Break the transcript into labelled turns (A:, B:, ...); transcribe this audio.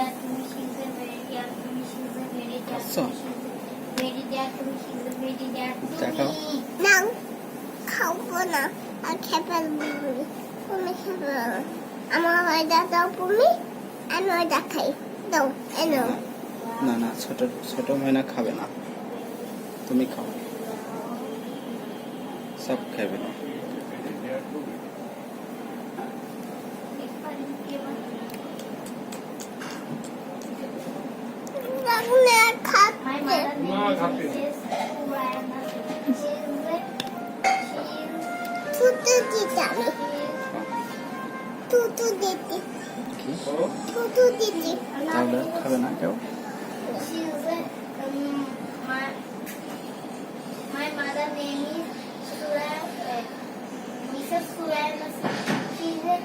A: dad to me. She's a very dear to me. She's a very dear to me. She's a very dear to me. She's a very dear to
B: দেখাও।
A: me.
C: না খাবো না আর খেপে তুমি খেপে আমার ওইটা দাও তুমি আমি ওইটা খাই দাও এনো
B: না না ছোট ছোট ময়না খাবে না, তুমি খাও, সব খাবে না।
C: লাগলে
A: My
C: খাবে
A: mother
D: No,
A: name
D: happy.
A: is Suvarna.
C: Tutu দিতে আমি তুতু দিতে
B: কি
C: তুতু দিতে
B: তাহলে খাবে না কেউ?
A: She's my mother name is Mrs. Suvarna. She's a